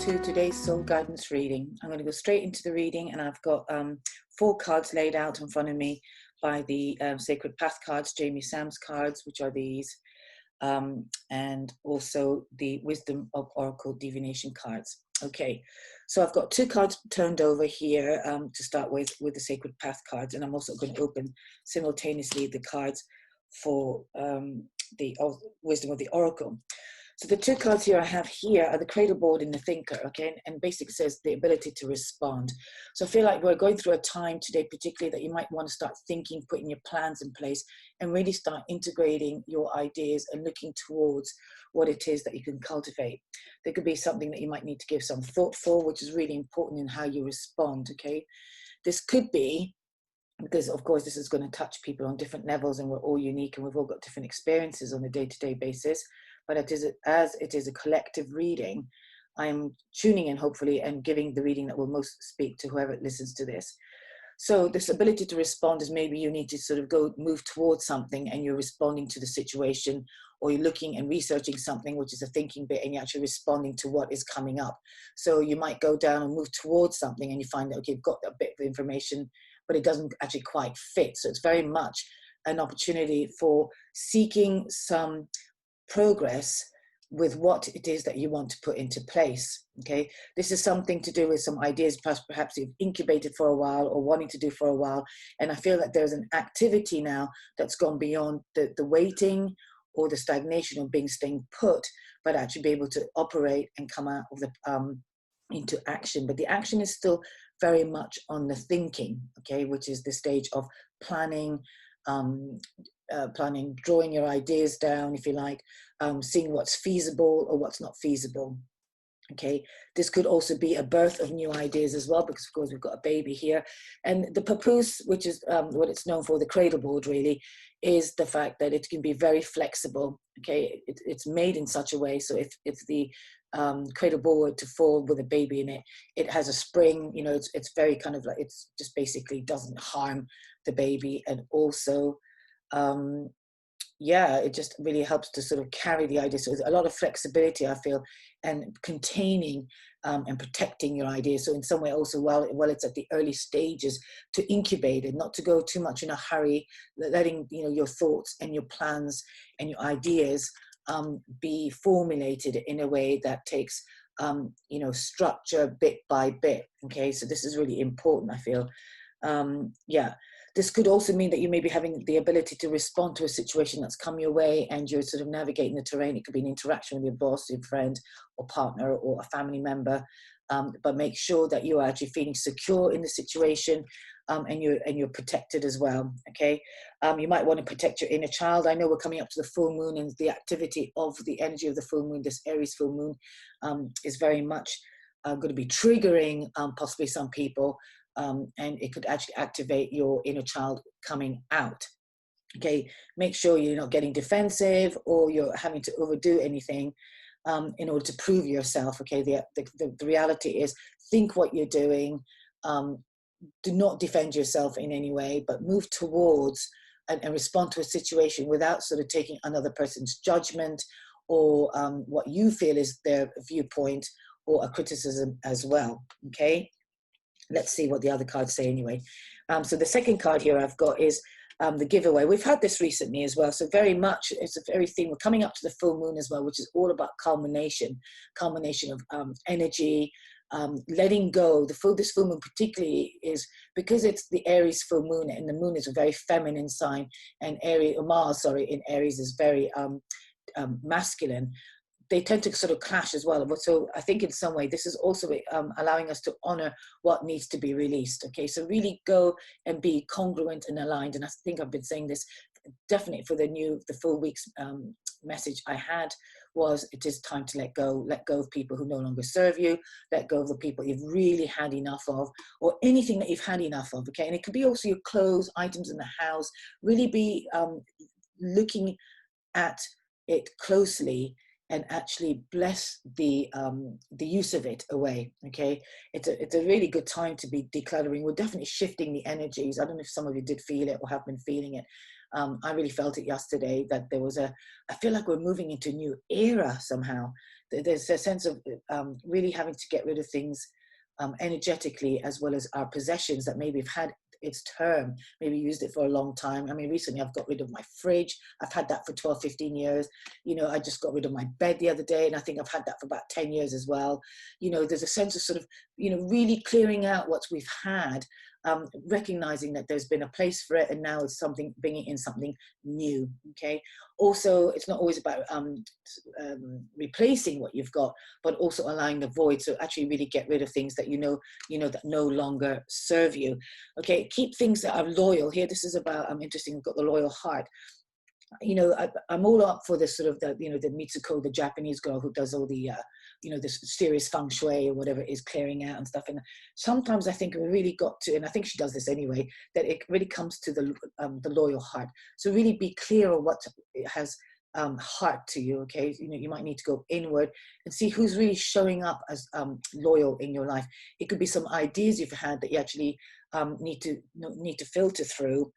to today's soul guidance reading. I'm going to go straight into the reading, and I've got 4 cards laid out in front of me by the Sacred Path cards, Jamie Sam's cards, which are these, and also the Wisdom of Oracle Divination cards. Okay, so I've got 2 cards turned over here to start with the Sacred Path cards, and I'm also going to open simultaneously the cards for the Wisdom of the Oracle. So the 2 cards here I have here are the Cradle Board and the Thinker, okay? And basically says the ability to respond. So I feel like we're going through a time today, particularly, that you might want to start thinking, putting your plans in place, and really start integrating your ideas and looking towards what it is that you can cultivate. There could be something that you might need to give some thought for, which is really important in how you respond, okay? This could be, because of course this is going to touch people on different levels, and we're all unique and we've all got different experiences on a day-to-day basis. But as it is a collective reading, I'm tuning in, hopefully, and giving the reading that will most speak to whoever listens to this. So this ability to respond is maybe you need to sort of move towards something and you're responding to the situation, or you're looking and researching something, which is a thinking bit, and you're actually responding to what is coming up. So you might go down and move towards something and you find that, okay, you've got a bit of information, but it doesn't actually quite fit. So it's very much an opportunity for seeking some progress with what it is that you want to put into place. Okay, this is something to do with some ideas perhaps you've incubated for a while or wanting to do for a while, and I feel that there's an activity now that's gone beyond the waiting or the stagnation of staying put, but actually be able to operate and come out of the into action. But the action is still very much on the thinking, okay, which is the stage of planning, drawing your ideas down, if you like, seeing what's feasible or what's not feasible. Okay, this could also be a birth of new ideas as well, because of course we've got a baby here. And the papoose, which is what it's known for, the cradle board really, is the fact that it can be very flexible. Okay, it's made in such a way, so if the cradle board to fall with a baby in it, it has a spring, you know, it's very kind of like, it's just basically doesn't harm the baby. And also yeah, it just really helps to sort of carry the idea. So there's a lot of flexibility, I feel, and containing and protecting your ideas. So in some way also, while it's at the early stages, to incubate it, not to go too much in a hurry, letting, you know, your thoughts and your plans and your ideas be formulated in a way that takes, you know, structure bit by bit. Okay, so this is really important, I feel. Yeah. This could also mean that you may be having the ability to respond to a situation that's come your way, and you're sort of navigating the terrain. It could be an interaction with your boss, your friend or partner or a family member, but make sure that you are actually feeling secure in the situation, and you're protected as well. Okay, you might want to protect your inner child. I know we're coming up to the full moon, and the activity of the energy of the full moon, this Aries full moon, is very much going to be triggering possibly some people. And it could actually activate your inner child coming out. Okay, make sure you're not getting defensive or you're having to overdo anything in order to prove yourself. Okay, the reality is, think what you're doing. Do not defend yourself in any way, but move towards and respond to a situation without sort of taking another person's judgment or what you feel is their viewpoint or a criticism as well. Okay. Let's see what the other cards say anyway. So the second card here I've got is the giveaway. We've had this recently as well. So very much, it's a very theme. We're coming up to the full moon as well, which is all about culmination of energy, letting go. This full moon particularly is because it's the Aries full moon, and the moon is a very feminine sign, and Mars in Aries is very masculine. They tend to sort of clash as well. So I think in some way, this is also allowing us to honor what needs to be released. Okay, so really go and be congruent and aligned. And I think I've been saying this definitely for the full week's message I had was, it is time to let go of people who no longer serve you, let go of the people you've really had enough of, or anything that you've had enough of. Okay, and it could be also your clothes, items in the house. Really be looking at it closely and actually bless the use of it away. Okay, it's a really good time to be decluttering. We're definitely shifting the energies. I don't know if some of you did feel it or have been feeling it, I really felt it yesterday that there was I feel like we're moving into a new era somehow. There's a sense of really having to get rid of things energetically, as well as our possessions that maybe have had its term, maybe used it for a long time. I mean, recently I've got rid of my fridge. I've had that for 12, 15 years. You know, I just got rid of my bed the other day, and I think I've had that for about 10 years as well. You know, there's a sense of sort of, you know, really clearing out what we've had, recognizing that there's been a place for it, and now it's something, bringing in something new. Okay. Also, it's not always about replacing what you've got, but also allowing the void. So actually really get rid of things that you know that no longer serve you. Okay, keep things that are loyal. Here, this is about, interesting, we've got the loyal heart. You know, I'm all up for this sort of, the Mitsuko, the Japanese girl who does all the, this serious feng shui or whatever it is, clearing out and stuff. And sometimes I think we really got to, and I think she does this anyway, that it really comes to the loyal heart. So really be clear on what has heart to you. Okay, you know, you might need to go inward and see who's really showing up as loyal in your life. It could be some ideas you've had that you actually need to filter through,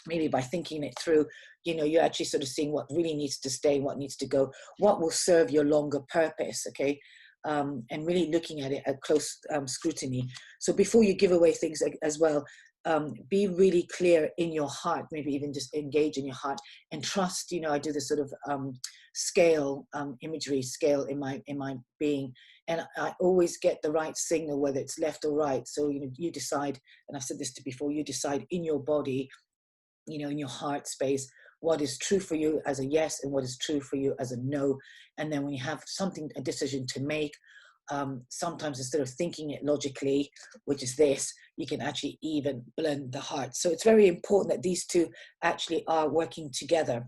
maybe by thinking it through. You know, you're actually sort of seeing what really needs to stay, what needs to go, what will serve your longer purpose. Okay. And really looking at it at close scrutiny. So before you give away things as well, be really clear in your heart, maybe even just engage in your heart and trust. You know, I do this sort of scale, imagery scale in my being, and I always get the right signal, whether it's left or right. So, you know, you decide, and I've said this before, you decide in your body, you know, in your heart space, what is true for you as a yes and what is true for you as a no. And then when you have something, a decision to make, sometimes instead of thinking it logically, which is this, you can actually even blend the heart. So it's very important that these two actually are working together.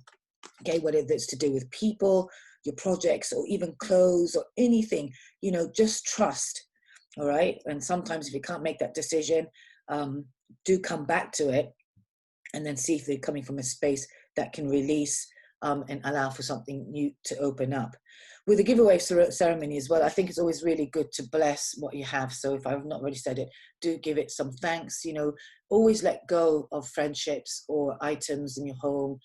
Okay, whether it's to do with people, your projects, or even clothes or anything, you know, just trust. All right. And sometimes if you can't make that decision, do come back to it and then see if they're coming from a space that can release and allow for something new to open up. With the giveaway ceremony as well, I think it's always really good to bless what you have. So if I've not already said it, do give it some thanks. You know, always let go of friendships or items in your home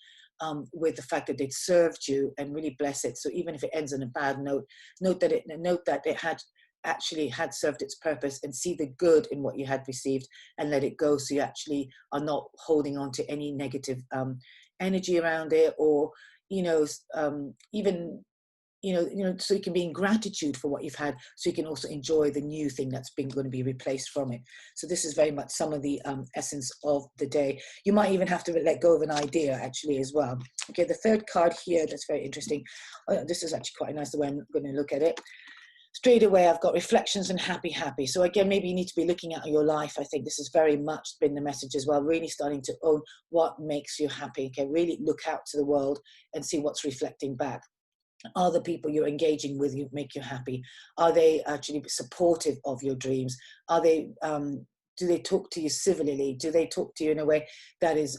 with the fact that they'd served you, and really bless it. So even if it ends on a bad note, note that it had served its purpose, and see the good in what you had received and let it go. So you actually are not holding on to any negative energy around it, or, you know, even, so you can be in gratitude for what you've had, so you can also enjoy the new thing that's going to be replaced from it. So this is very much some of the essence of the day. You might even have to let go of an idea actually as well. Okay, the third card here, that's very interesting. This is actually quite nice, the way I'm going to look at it. Straight away, I've got reflections and happy. So again, maybe you need to be looking at your life. I think this has very much been the message as well, really starting to own what makes you happy. Okay, really look out to the world and see what's reflecting back. Are the people you're engaging with you make you happy? Are they actually supportive of your dreams? Are they, do they talk to you civilly? Do they talk to you in a way that is,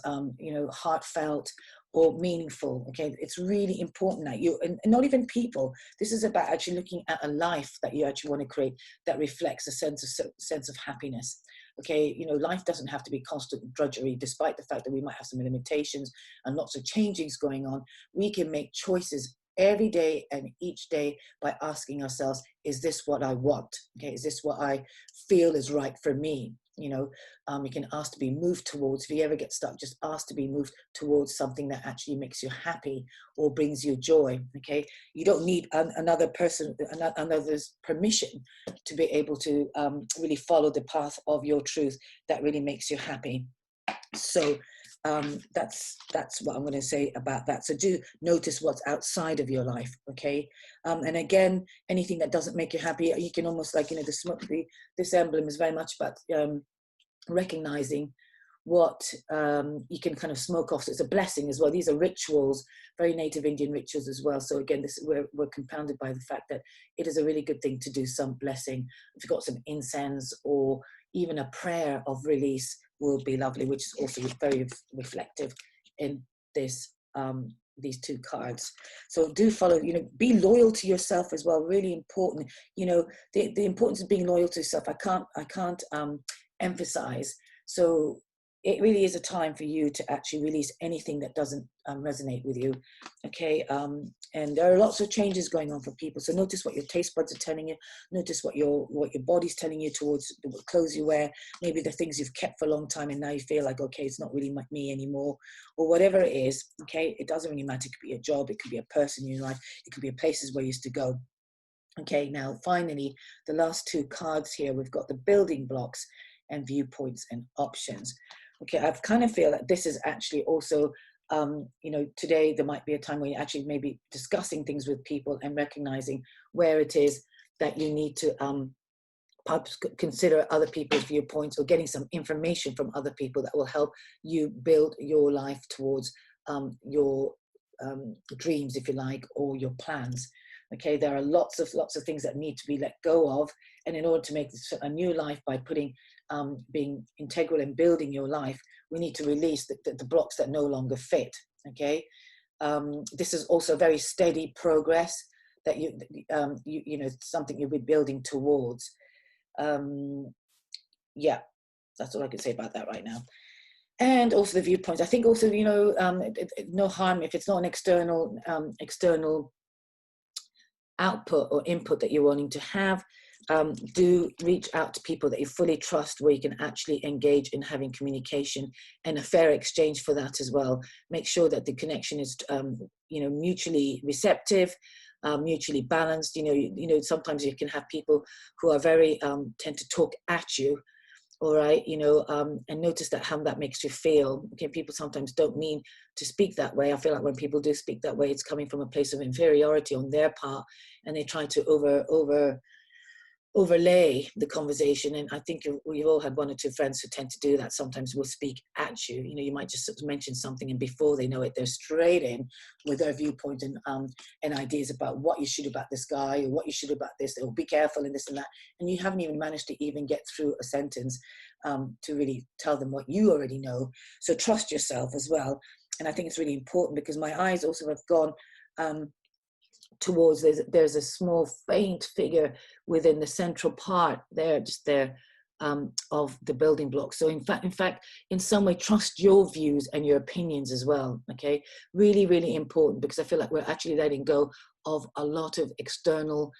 heartfelt or meaningful? Okay, it's really important that you, and not even people, this is about actually looking at a life that you actually want to create that reflects a sense of happiness. Okay, you know, life doesn't have to be constant drudgery, despite the fact that we might have some limitations and lots of changings going on. We can make choices every day and each day by asking ourselves, is this what I want? Okay, is this what I feel is right for me? You know, you can ask to be moved towards. If you ever get stuck, just ask to be moved towards something that actually makes you happy or brings you joy. Okay, you don't need another's permission to be able to really follow the path of your truth that really makes you happy. So that's what I'm going to say about that. So do notice what's outside of your life. Okay, and again, anything that doesn't make you happy, you can almost, like, you know, this emblem is very much about recognizing what you can kind of smoke off. So it's a blessing as well. These are rituals, very native Indian rituals as well. So again, we're compounded by the fact that it is a really good thing to do some blessing. If you've got some incense or even a prayer of release will be lovely, which is also very reflective in this these two cards. So do follow, you know, be loyal to yourself as well. Really important. You know, the importance of being loyal to yourself. I can't emphasize. So it really is a time for you to actually release anything that doesn't resonate with you. Okay. And there are lots of changes going on for people. So notice what your taste buds are telling you. Notice what your body's telling you towards what clothes you wear. Maybe the things you've kept for a long time and now you feel like, okay, it's not really me anymore, or whatever it is. Okay. It doesn't really matter. It could be a job. It could be a person in your life. It could be places where you used to go. Okay. Now, finally, the last two cards here, we've got the building blocks and viewpoints and options. Okay, I kind of feel that this is actually also, you know, today there might be a time where you're actually maybe discussing things with people and recognizing where it is that you need to perhaps consider other people's viewpoints, or getting some information from other people that will help you build your life towards your dreams, if you like, or your plans. Okay, there are lots of things that need to be let go of, and in order to make this a new life by putting being integral in building your life, we need to release the blocks that no longer fit. Okay, this is also very steady progress that you know, something you'll be building towards. Yeah, that's all I can say about that right now. And also the viewpoints. I think also, you know, no harm if it's not an external output or input that you're wanting to have. Do reach out to people that you fully trust, where you can actually engage in having communication and a fair exchange for that as well. Make sure that the connection is, you know, mutually receptive, mutually balanced. You know, sometimes you can have people who are very tend to talk at you. All right, you know, and notice that how that makes you feel. Okay, people sometimes don't mean to speak that way. I feel like when people do speak that way, it's coming from a place of inferiority on their part, and they try to overlay the conversation. And I think we've all had one or two friends who tend to do that. Sometimes will speak at you. You know, you might just sort of mention something, and before they know it, they're straight in with their viewpoint and ideas about what you should do about this guy, or what you should do about this, or be careful and this and that. And you haven't even managed to even get through a sentence to really tell them what you already know. So trust yourself as well. And I think it's really important, because my eyes also have gone towards, there's a small faint figure within the central part there, just there, of the building block. So in fact, in some way, trust your views and your opinions as well. Okay, really, really important, because I feel like we're actually letting go of a lot of external.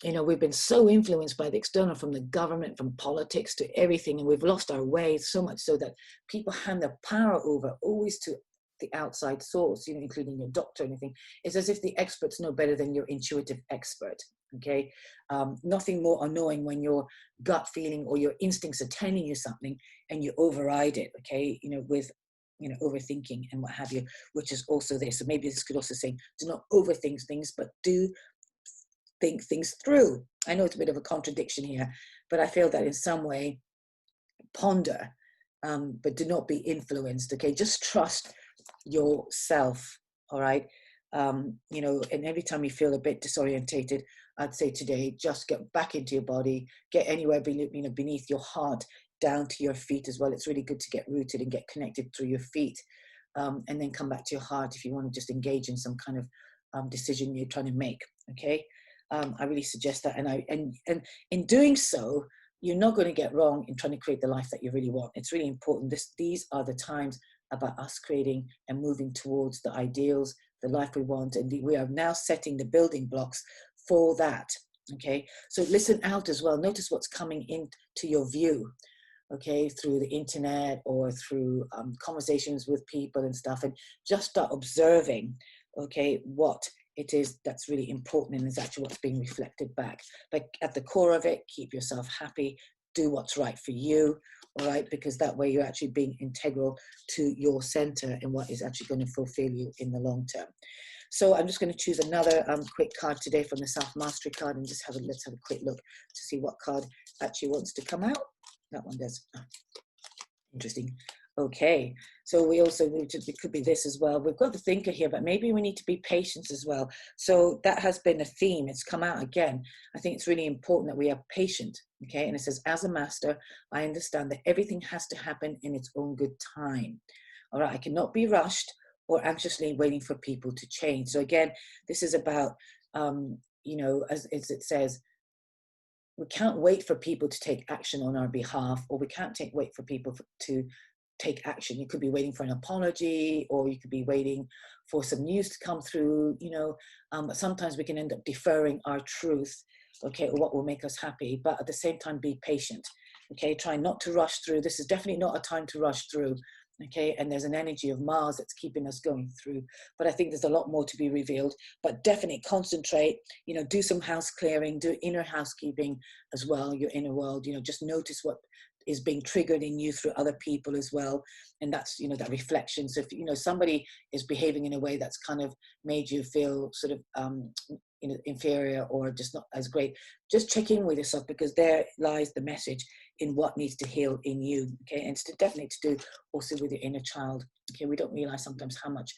You know, we've been so influenced by the external, from the government, from politics to everything, and we've lost our way so much so that people hand their power over always to the outside source, you know, including your doctor or anything. It's as if the experts know better than your intuitive expert. Okay, nothing more annoying when your gut feeling or your instincts are telling you something and you override it. Okay, you know, with, you know, overthinking and what have you, which is also there. So maybe this could also say, do not overthink things, but do think things through. I know it's a bit of a contradiction here, but I feel that in some way, ponder, but do not be influenced. Okay, just trust yourself. All right, you know, and every time you feel a bit disorientated, I'd say today, just get back into your body, get anywhere beneath your heart, down to your feet as well. It's really good to get rooted and get connected through your feet, and then come back to your heart if you want to just engage in some kind of decision you're trying to make. Okay, I really suggest that, and in doing so, you're not going to get wrong in trying to create the life that you really want. It's really important. These are the times about us creating and moving towards the ideals, the life we want, and we are now setting the building blocks for that. Okay, so listen out as well. Notice what's coming into your view, okay, through the internet or through conversations with people and stuff, and just start observing, okay, what it is that's really important and is actually what's being reflected back. But at the core of it, keep yourself happy, do what's right for you, all right, because that way you're actually being integral to your center and what is actually going to fulfill you in the long term. So I'm just going to choose another quick card today from the Self-Mastery card, and just let's have a quick look to see what card actually wants to come out. That one does. Oh, interesting. Okay, so we also need to, it could be this as well. We've got the thinker here, but maybe we need to be patient as well. So that has been a theme. It's come out again. I think it's really important that we are patient. Okay, and it says, as a master, I understand that everything has to happen in its own good time. All right, I cannot be rushed or anxiously waiting for people to change. So again, this is about, you know, as it says, we can't wait for people to take action on our behalf, or we can't wait for people to take action. You could be waiting for an apology, or you could be waiting for some news to come through, you know, but sometimes we can end up deferring our truth, okay, or what will make us happy, but at the same time, be patient, okay? Try not to rush through. This is definitely not a time to rush through, okay? And there's an energy of Mars that's keeping us going through, but I think there's a lot more to be revealed. But definitely concentrate, you know, do some house clearing, do inner housekeeping as well, your inner world, you know, just notice what is being triggered in you through other people as well. And that's, you know, that reflection. So if, you know, somebody is behaving in a way that's kind of made you feel sort of, you know, inferior or just not as great, just check in with yourself, because there lies the message in what needs to heal in you, okay? And it's definitely to do also with your inner child, okay? We don't realize sometimes how much,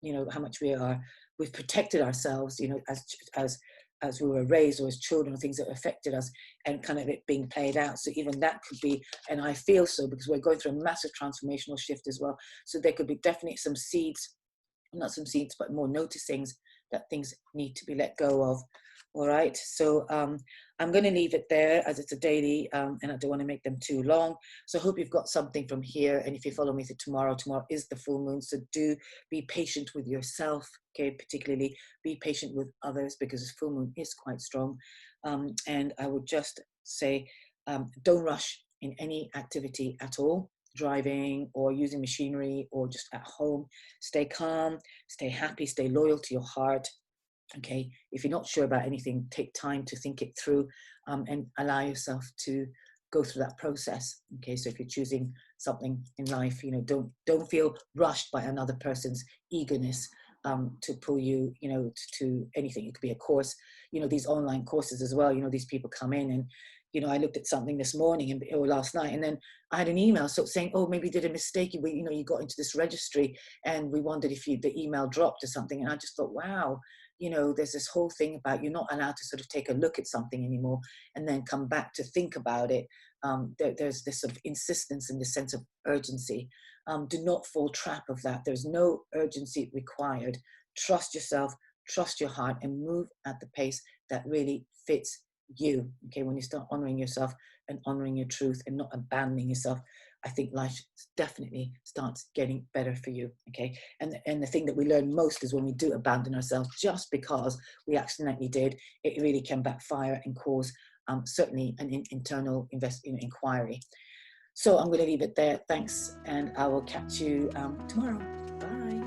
you know, how much we've protected ourselves, you know, as we were raised, or as children, or things that affected us, and kind of it being played out. So even that could be, and I feel so, because we're going through a massive transformational shift as well. So there could be definitely some seeds, not some seeds, but more noticings that things need to be let go of. All right, so I'm going to leave it there, as it's a daily, and I don't want to make them too long. So I hope you've got something from here. And if you follow me to tomorrow is the full moon. So do be patient with yourself, okay? Particularly be patient with others, because the full moon is quite strong. And I would just say, don't rush in any activity at all, driving or using machinery or just at home. Stay calm, stay happy, stay loyal to your heart. Okay, if you're not sure about anything, take time to think it through, and allow yourself to go through that process. Okay, so if you're choosing something in life, you know, don't feel rushed by another person's eagerness to pull you, you know, to anything. It could be a course, you know, these online courses as well. You know, these people come in and, you know, I looked at something this morning or last night, and then I had an email saying, oh, maybe you did a mistake. You know, you got into this registry, and we wondered if the email dropped or something. And I just thought, wow, you know, there's this whole thing about you're not allowed to sort of take a look at something anymore and then come back to think about it. There's this sort of insistence and this sense of urgency. Do not fall trap of that. There's no urgency required. Trust yourself, trust your heart, and move at the pace that really fits you. Okay, when you start honoring yourself and honoring your truth and not abandoning yourself, I think life definitely starts getting better for you. Okay, and the thing that we learn most is when we do abandon ourselves just because we accidentally did. It really can backfire and cause certainly an internal inquiry. So I'm going to leave it there. Thanks, and I will catch you tomorrow. Bye.